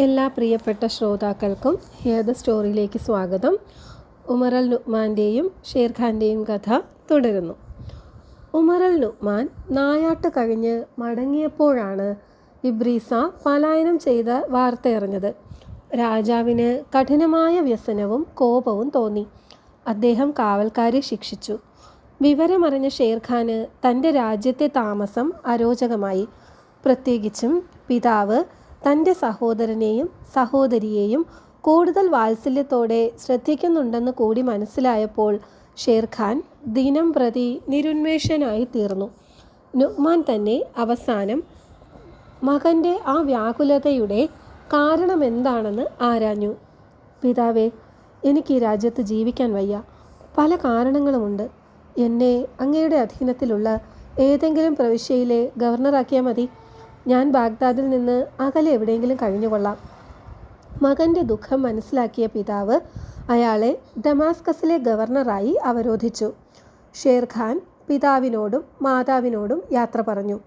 എല്ലാ പ്രിയപ്പെട്ട ശ്രോതാക്കൾക്കും ഹിയർ ദ സ്റ്റോറിയിലേക്ക് സ്വാഗതം. ഉമർ അൽ നുഅ്മാൻ്റെയും ഷേർഖാൻ്റെയും കഥ തുടരുന്നു. ഉമർ അൽ നുഅ്മാൻ നായാട്ട് കഴിഞ്ഞ് മടങ്ങിയപ്പോഴാണ് ഇബ്രീസ പലായനം ചെയ്ത വാർത്തയറിഞ്ഞത്. രാജാവിന് കഠിനമായ വ്യസനവും കോപവും തോന്നി. അദ്ദേഹം കാവൽക്കാരെ ശിക്ഷിച്ചു. വിവരമറിഞ്ഞ ഷേർഖാന് തൻ്റെ രാജ്യത്തെ താമസം അരോചകമായി. പ്രത്യേകിച്ചും പിതാവ് തൻ്റെ സഹോദരനെയും സഹോദരിയെയും കൂടുതൽ വാത്സല്യത്തോടെ ശ്രദ്ധിക്കുന്നുണ്ടെന്ന് കൂടി മനസ്സിലായപ്പോൾ ഷേർഖാൻ ദിനം പ്രതി നിരുന്മേഷനായി തീർന്നു. നുഅ്മാൻ തന്നെ അവസാനം മകൻ്റെ ആ വ്യാകുലതയുടെ കാരണമെന്താണെന്ന് ആരാഞ്ഞു. പിതാവേ, എനിക്ക് ഈ രാജ്യത്ത് ജീവിക്കാൻ വയ്യ. പല കാരണങ്ങളുമുണ്ട്. എന്നെ അങ്ങയുടെ അധീനത്തിലുള്ള ഏതെങ്കിലും പ്രവിശ്യയിലെ ഗവർണറാക്കിയാൽ മതി. ഞാൻ ബാഗ്ദാദിൽ നിന്ന് അകലെ എവിടെയെങ്കിലും കഴിഞ്ഞുകൊള്ളാം. മകൻ്റെ ദുഃഖം മനസ്സിലാക്കിയ പിതാവ് അയാളെ ഡമാസ്കസിലെ ഗവർണറായി അവരോധിച്ചു. ഷേർഖാൻ പിതാവിനോടും മാതാവിനോടും യാത്ര പറഞ്ഞു.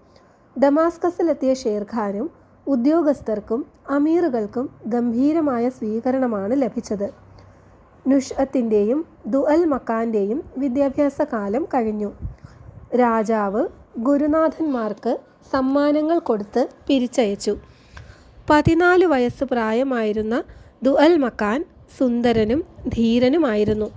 ഡമാസ്കസിലെത്തിയ ഷേർഖാനും ഉദ്യോഗസ്ഥർക്കും അമീറുകൾക്കും ഗംഭീരമായ സ്വീകരണമാണ് ലഭിച്ചത്. നുഷ്അത്തിൻ്റെയും ദുഅൽ മക്കാൻ്റെയും വിദ്യാഭ്യാസ കാലം കഴിഞ്ഞു. രാജാവ് ഗുരുനാഥന്മാർക്ക് സമ്മാനങ്ങൾ കൊടുത്ത് പിരിച്ചയച്ചു. 14 വയസ്സ് പ്രായമായിരുന്ന ദുഅൽ മക്കാൻ സുന്ദരനും ധീരനുമായിരുന്നു.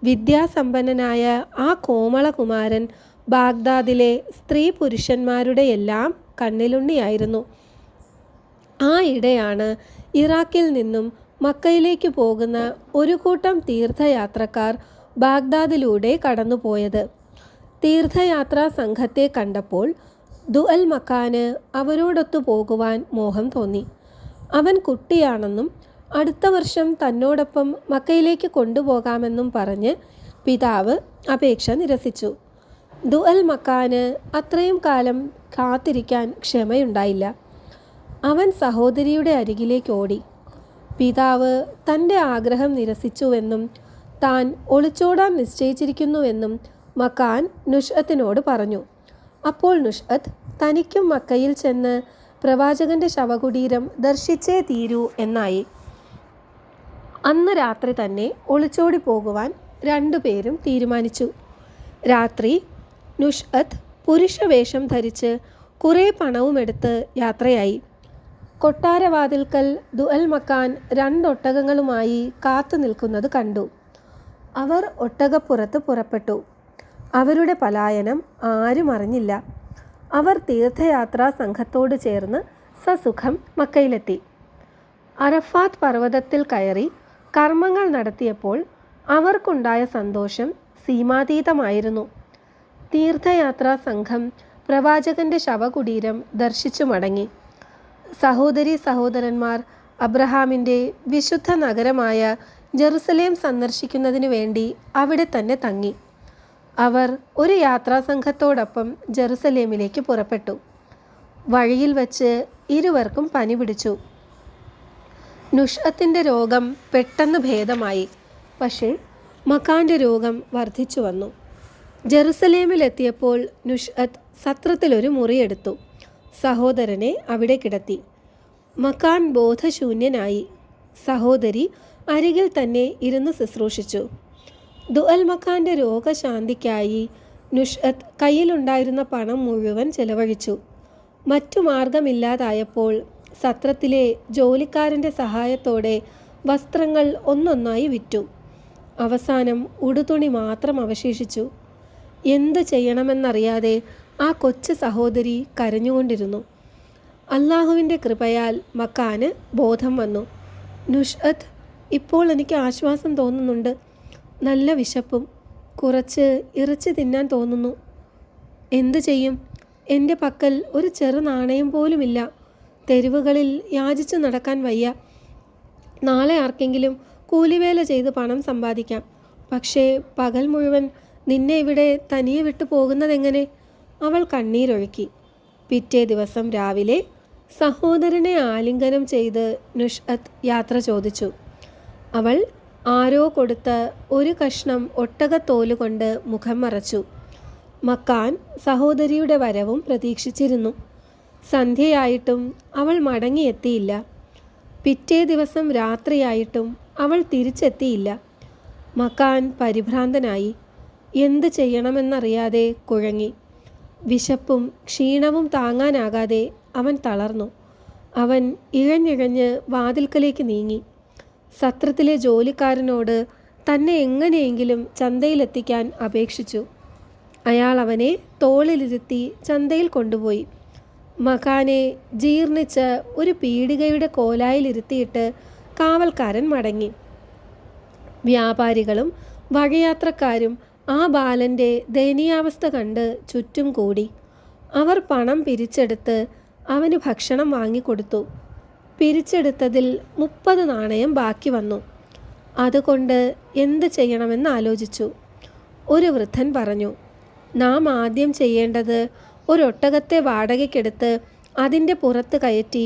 വിദ്യാസമ്പന്നനായ ആ കോമളകുമാരൻ ബാഗ്ദാദിലെ സ്ത്രീ പുരുഷന്മാരുടെയെല്ലാം കണ്ണിലുണ്ണിയായിരുന്നു. ആ ഇടെയാണ് ഇറാഖിൽ നിന്നും മക്കയിലേക്ക് പോകുന്ന ഒരു കൂട്ടം തീർത്ഥയാത്രക്കാർ ബാഗ്ദാദിലൂടെ കടന്നുപോയത്. തീർത്ഥയാത്രാ സംഘത്തെ കണ്ടപ്പോൾ ദുഅൽ മക്കാന് അവരോടൊത്തു പോകുവാൻ മോഹം തോന്നി. അവൻ കുട്ടിയാണെന്നും അടുത്ത വർഷം തന്നോടൊപ്പം മക്കയിലേക്ക് കൊണ്ടുപോകാമെന്നും പറഞ്ഞ് പിതാവ് അപേക്ഷ നിരസിച്ചു. ദുഅൽ മക്കാന് അത്രയും കാലം കാത്തിരിക്കാൻ ക്ഷമയുണ്ടായില്ല. അവൻ സഹോദരിയുടെ അരികിലേക്ക് ഓടി. പിതാവ് തൻ്റെ ആഗ്രഹം നിരസിച്ചുവെന്നും താൻ ഒളിച്ചോടാൻ നിശ്ചയിച്ചിരിക്കുന്നുവെന്നും മക്കാൻ നുഷ്അത്തിനോട് പറഞ്ഞു. അപ്പോൾ നുഷ്അത്ത് തനിക്കും മക്കയിൽ ചെന്ന് പ്രവാചകന്റെ ശവകുടീരം ദർശിച്ചേ തീരൂ എന്നായി. അന്ന് രാത്രി തന്നെ ഒളിച്ചോടി പോകുവാൻ രണ്ടുപേരും തീരുമാനിച്ചു. രാത്രി നുഷ്അത്ത് പുരുഷവേഷം ധരിച്ച് കുറേ പണവുമെടുത്ത് യാത്രയായി. കൊട്ടാരവാതിൽക്കൽ ദുഅൽ മക്കാൻ 2 ഒട്ടകങ്ങളുമായി കാത്തു നിൽക്കുന്നത് കണ്ടു. അവർ ഒട്ടകപ്പുറത്ത് പുറപ്പെട്ടു. അവരുടെ പലായനം ആരും അറിഞ്ഞില്ല. അവർ തീർത്ഥയാത്രാ സംഘത്തോട് ചേർന്ന് സസുഖം മക്കയിലെത്തി. അറഫാത്ത് പർവ്വതത്തിൽ കയറി കർമ്മങ്ങൾ നടത്തിയപ്പോൾ അവർക്കുണ്ടായ സന്തോഷം സീമാതീതമായിരുന്നു. തീർത്ഥയാത്രാ സംഘം പ്രവാചകന്റെ ശവകുടീരം ദർശിച്ചു മടങ്ങി. സഹോദരീ സഹോദരന്മാർ അബ്രഹാമിൻ്റെ വിശുദ്ധ നഗരമായ ജെറുസലേം സന്ദർശിക്കുന്നതിനു വേണ്ടി അവിടെ തന്നെ തങ്ങി. അവർ ഒരു യാത്രാസംഘത്തോടൊപ്പം ജെറുസലേമിലേക്ക് പുറപ്പെട്ടു. വഴിയിൽ വച്ച് ഇരുവർക്കും പനി പിടിച്ചു. നുഷ്അത്തിൻ്റെ രോഗം പെട്ടെന്ന് ഭേദമായി. പക്ഷേ മക്കാൻ്റെ രോഗം വർദ്ധിച്ചു വന്നു. ജെറുസലേമിലെത്തിയപ്പോൾ നുഷ്അത്ത് സത്രത്തിലൊരു മുറിയെടുത്തു. സഹോദരനെ അവിടെ കിടത്തി. മക്കാൻ ബോധശൂന്യനായി. സഹോദരി അരികിൽ തന്നെ ഇരുന്ന് ശുശ്രൂഷിച്ചു. ദുഅൽ മക്കാൻ്റെ രോഗശാന്തിക്കായി നുഷ്അത്ത് കയ്യിലുണ്ടായിരുന്ന പണം മുഴുവൻ ചെലവഴിച്ചു. മറ്റു മാർഗമില്ലാതായപ്പോൾ സത്രത്തിലെ ജോലിക്കാരൻ്റെ സഹായത്തോടെ വസ്ത്രങ്ങൾ ഒന്നൊന്നായി വിറ്റു. അവസാനം ഉടുതുണി മാത്രം അവശേഷിച്ചു. എന്ത് ചെയ്യണമെന്നറിയാതെ ആ കൊച്ചു സഹോദരി കരഞ്ഞുകൊണ്ടിരുന്നു. അല്ലാഹുവിൻ്റെ കൃപയാൽ മക്കാന് ബോധം വന്നു. നുഷ്അത്ത്, ഇപ്പോൾ എനിക്ക് ആശ്വാസം തോന്നുന്നുണ്ട്. നല്ല വിശപ്പും. കുറച്ച് ഇറച്ചി തിന്നാൻ തോന്നുന്നു. എന്തു ചെയ്യും? എൻ്റെ പക്കൽ ഒരു ചെറു നാണയം പോലുമില്ല. തെരുവുകളിൽ യാചിച്ചു നടക്കാൻ വയ്യ. നാളെ ആർക്കെങ്കിലും കൂലിവേല ചെയ്ത് പണം സമ്പാദിക്കാം. പക്ഷേ പകൽ മുഴുവൻ നിന്നെ ഇവിടെ തനിയെ വിട്ടു പോകുന്നതെങ്ങനെ? അവൾ കണ്ണീരൊഴുക്കി. പിറ്റേ ദിവസം രാവിലെ സഹോദരനെ ആലിംഗനം ചെയ്ത് നുഷ്അത്ത് യാത്ര ചോദിച്ചു. അവൾ ആരോ കൊടുത്ത ഒരു കഷ്ണം ഒട്ടകത്തോലുകൊണ്ട് മുഖം മറച്ചു. മക്കാൻ സഹോദരിയുടെ വരവും പ്രതീക്ഷിച്ചിരുന്നു. സന്ധ്യയായിട്ടും അവൾ മടങ്ങിയെത്തിയില്ല. പിറ്റേ ദിവസം രാത്രിയായിട്ടും അവൾ തിരിച്ചെത്തിയില്ല. മക്കാൻ പരിഭ്രാന്തനായി. എന്ത് ചെയ്യണമെന്നറിയാതെ കുഴങ്ങി. വിശപ്പും ക്ഷീണവും താങ്ങാനാകാതെ അവൻ തളർന്നു. അവൻ ഇഴഞ്ഞിഴഞ്ഞ് വാതിൽക്കലേക്ക് നീങ്ങി. സത്രത്തിലെ ജോലിക്കാരനോട് തന്നെ എങ്ങനെയെങ്കിലും ചന്തയിലെത്തിക്കാൻ അപേക്ഷിച്ചു. അയാൾ അവനെ തോളിലിരുത്തി ചന്തയിൽ കൊണ്ടുപോയി. മകാനെ ജീർണിച്ച ഒരു പീടികയുടെ കോലായിലിരുത്തിയിട്ട് കാവൽക്കാരൻ മടങ്ങി. വ്യാപാരികളും വഴിയാത്രക്കാരും ആ ബാലൻ്റെ ദയനീയാവസ്ഥ കണ്ട് ചുറ്റും കൂടി. അവർ പണം പിരിച്ചെടുത്ത് അവന് ഭക്ഷണം വാങ്ങിക്കൊടുത്തു. പിരിച്ചെടുത്തതിൽ 30 നാണയം ബാക്കി വന്നു. അതുകൊണ്ട് എന്ത് ചെയ്യണമെന്ന് ആലോചിച്ചു. ഒരു വൃദ്ധൻ പറഞ്ഞു, നാം ആദ്യം ചെയ്യേണ്ടത് ഒരൊട്ടകത്തെ വാടകയ്ക്കെടുത്ത് അതിൻ്റെ പുറത്ത് കയറ്റി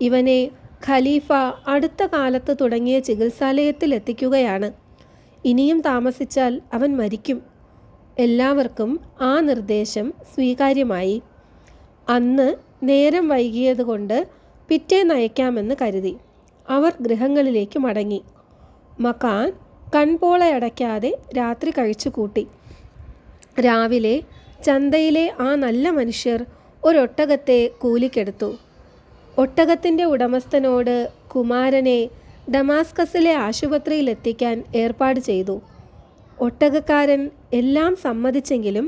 ഇവനെ ഖലീഫ അടുത്ത കാലത്ത് തുടങ്ങിയ ചികിത്സാലയത്തിൽ എത്തിക്കുകയാണ്. ഇനിയും താമസിച്ചാൽ അവൻ മരിക്കും. എല്ലാവർക്കും ആ നിർദ്ദേശം സ്വീകാര്യമായി. അന്ന് നേരം വൈകിയതുകൊണ്ട് പിറ്റേന്ന് അയക്കാമെന്ന് കരുതി അവർ ഗൃഹങ്ങളിലേക്ക് മടങ്ങി. മക്കാൻ കൺപോളയടയ്ക്കാതെ രാത്രി കഴിച്ചു കൂട്ടി. രാവിലെ ചന്തയിലെ ആ നല്ല മനുഷ്യർ ഒരൊട്ടകത്തെ കൂലിക്കെടുത്തു. ഒട്ടകത്തിൻ്റെ ഉടമസ്ഥനോട് കുമാരനെ ഡമാസ്കസിലെ ആശുപത്രിയിൽ എത്തിക്കാൻ ഏർപ്പാട് ചെയ്തു. ഒട്ടകക്കാരൻ എല്ലാം സമ്മതിച്ചെങ്കിലും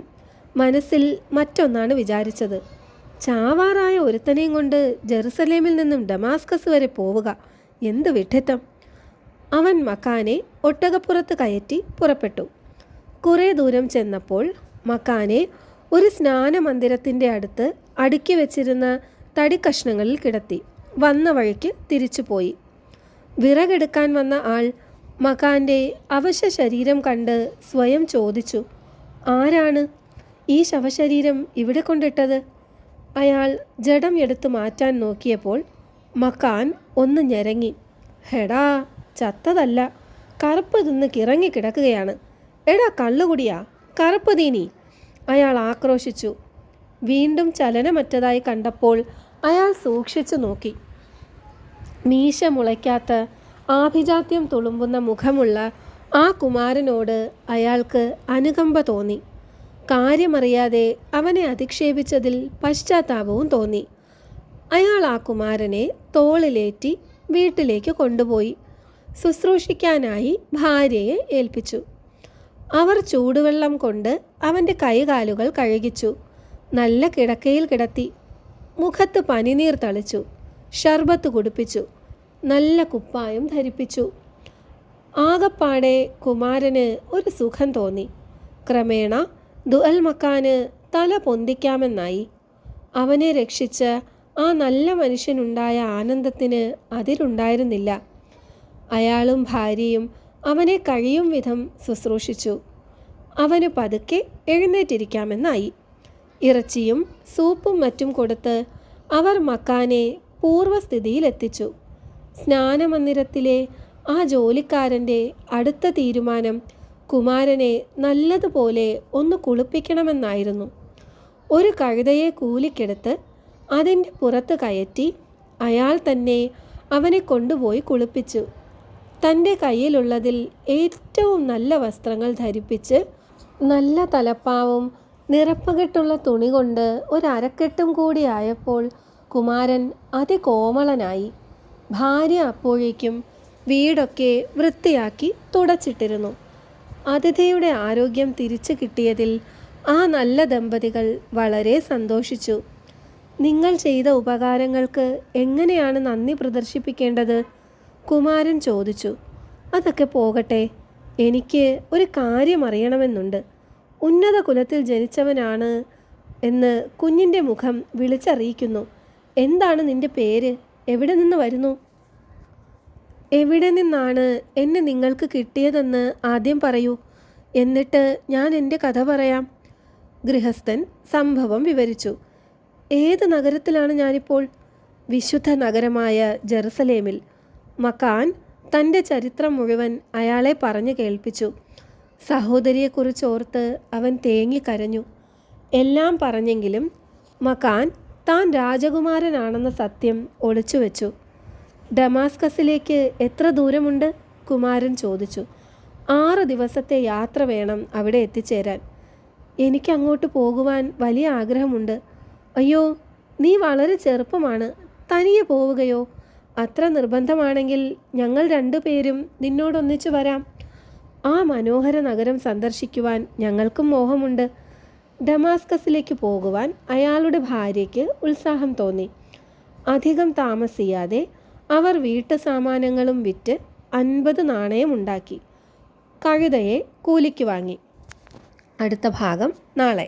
മനസ്സിൽ മറ്റൊന്നാണ് വിചാരിച്ചത്. ചാവാറായ ഒരുത്തനെയും കൊണ്ട് ജെറുസലേമിൽ നിന്നും ഡമാസ്കസ് വരെ പോവുക, എന്ത് വിഡ്ഢിത്തം! അവൻ മക്കാനെ ഒട്ടകപ്പുറത്ത് കയറ്റി പുറപ്പെട്ടു. കുറേ ദൂരം ചെന്നപ്പോൾ മക്കാനെ ഒരു സ്നാനമന്ദിരത്തിൻ്റെ അടുത്ത് അടുക്കി വെച്ചിരുന്ന തടിക്കഷ്ണങ്ങളിൽ കിടത്തി. വന്ന വഴിക്ക് തിരിച്ചുപോയി. വിറകെടുക്കാൻ വന്ന ആൾ മക്കാൻ്റെ അവശ ശരീരം കണ്ട് സ്വയം ചോദിച്ചു, ആരാണ് ഈ ശവശരീരം ഇവിടെ കൊണ്ടിട്ടത്? അയാൾ ജഡം എടുത്തു മാറ്റാൻ നോക്കിയപ്പോൾ മക്കാൻ ഒന്ന് ഞെരങ്ങി. ഹെടാ, ചത്തതല്ല, കറുപ്പ് തിന്ന് കിറങ്ങി കിടക്കുകയാണ്. എടാ കള്ളുകുടിയാ, കറുപ്പ് തീനി! അയാൾ ആക്രോശിച്ചു. വീണ്ടും ചലനമറ്റതായി കണ്ടപ്പോൾ അയാൾ സൂക്ഷിച്ചു നോക്കി. മീശ മുളയ്ക്കാത്ത ആഭിജാത്യം തുളുമ്പുന്ന മുഖമുള്ള ആ കുമാരനോട് അയാൾക്ക് അനുകമ്പ തോന്നി. കാര്യമറിയാതെ അവനെ അധിക്ഷേപിച്ചതിൽ പശ്ചാത്താപവും തോന്നി. അയാൾ ആ കുമാരനെ തോളിലേറ്റി വീട്ടിലേക്ക് കൊണ്ടുപോയി. ശുശ്രൂഷിക്കാനായി ഭാര്യയെ ഏൽപ്പിച്ചു. അവർ ചൂടുവെള്ളം കൊണ്ട് അവൻ്റെ കൈകാലുകൾ കഴുകിച്ചു. നല്ല കിടക്കയിൽ കിടത്തി. മുഖത്ത് പനിനീർ തളിച്ചു. ഷർബത്ത് കുടിപ്പിച്ചു. നല്ല കുപ്പായം ധരിപ്പിച്ചു. ആകപ്പാടെ കുമാരന് ഒരു സുഖം തോന്നി. ക്രമേണ ദുഅൽ മക്കാന് തല പൊന്തിക്കാമെന്നായി. അവനെ രക്ഷിച്ച ആ നല്ല മനുഷ്യനുണ്ടായ ആനന്ദത്തിന് അതിരുണ്ടായിരുന്നില്ല. അയാളും ഭാര്യയും അവനെ കഴിയും വിധം ശുശ്രൂഷിച്ചു. അവന് പതുക്കെ എഴുന്നേറ്റിരിക്കാമെന്നായി. ഇറച്ചിയും സൂപ്പും മറ്റും കൊടുത്ത് അവർ മക്കാനെ പൂർവ്വസ്ഥിതിയിലെത്തിച്ചു. സ്നാനമന്ദിരത്തിലെ ആ ജോലിക്കാരൻ്റെ അടുത്ത തീരുമാനം കുമാരനെ നല്ലതുപോലെ ഒന്ന് കുളിപ്പിക്കണമെന്നായിരുന്നു. ഒരു കഴുതയെ കൂലിക്കെടുത്ത് അതിൻ്റെ പുറത്ത് കയറ്റി അയാൾ തന്നെ അവനെ കൊണ്ടുപോയി കുളിപ്പിച്ചു. തൻ്റെ കയ്യിലുള്ളതിൽ ഏറ്റവും നല്ല വസ്ത്രങ്ങൾ ധരിപ്പിച്ച് നല്ല തലപ്പാവും നിറപ്പകെട്ടുള്ള തുണി കൊണ്ട് ഒരരക്കെട്ടും കൂടി ആയപ്പോൾ കുമാരൻ അതികോമളനായി. ഭാര്യ അപ്പോഴേക്കും വീടൊക്കെ വൃത്തിയാക്കി തുടച്ചിട്ടിരുന്നു. അതിഥിയുടെ ആരോഗ്യം തിരിച്ചു കിട്ടിയതിൽ ആ നല്ല ദമ്പതികൾ വളരെ സന്തോഷിച്ചു. നിങ്ങൾ ചെയ്ത ഉപകാരങ്ങൾക്ക് എങ്ങനെയാണ് നന്ദി പ്രദർശിപ്പിക്കേണ്ടത്? കുമാരൻ ചോദിച്ചു. അതൊക്കെ പോകട്ടെ, എനിക്ക് ഒരു കാര്യം അറിയണമെന്നുണ്ട്. ഉന്നത കുലത്തിൽ ജനിച്ചവനാണ് എന്ന് കുഞ്ഞിൻ്റെ മുഖം വിളിച്ചറിയിക്കുന്നു. എന്താണ് നിന്റെ പേര്? എവിടെ നിന്ന് വരുന്നു? എവിടെ നിന്നാണ് എന്നെ നിങ്ങൾക്ക് കിട്ടിയതെന്ന് ആദ്യം പറയൂ, എന്നിട്ട് ഞാൻ എൻ്റെ കഥ പറയാം. ഗൃഹസ്ഥൻ സംഭവം വിവരിച്ചു. ഏത് നഗരത്തിലാണ് ഞാനിപ്പോൾ? വിശുദ്ധ നഗരമായ ജെറുസലേമിൽ. മക്കാൻ തൻ്റെ ചരിത്രം മുഴുവൻ അയാളെ പറഞ്ഞു കേൾപ്പിച്ചു. സഹോദരിയെക്കുറിച്ചോർത്ത് അവൻ തേങ്ങിക്കരഞ്ഞു. എല്ലാം പറഞ്ഞെങ്കിലും മക്കാൻ താൻ രാജകുമാരനാണെന്ന സത്യം ഒളിച്ചുവെച്ചു. ഡമാസ്കസിലേക്ക് എത്ര ദൂരമുണ്ട്? കുമാരൻ ചോദിച്ചു. 6 ദിവസത്തെ യാത്ര വേണം അവിടെ എത്തിച്ചേരാൻ. എനിക്കങ്ങോട്ട് പോകുവാൻ വലിയ ആഗ്രഹമുണ്ട്. അയ്യോ, നീ വളരെ ചെറുപ്പമാണ്. തനിയെ പോവുകയോ? അത്ര നിർബന്ധമാണെങ്കിൽ ഞങ്ങൾ 2 പേരും നിന്നോടൊന്നിച്ചു വരാം. ആ മനോഹര നഗരം സന്ദർശിക്കുവാൻ ഞങ്ങൾക്കും മോഹമുണ്ട്. ഡമാസ്കസിലേക്ക് പോകുവാൻ അയാളുടെ ഭാര്യയ്ക്ക് ഉത്സാഹം തോന്നി. അധികം താമസിയാതെ അവർ വീട്ടു സാമാനങ്ങളും വിറ്റ് 50 നാണയം ഉണ്ടാക്കി. കഴുതയെ കൂലിക്ക് വാങ്ങി. അടുത്ത ഭാഗം നാളെ.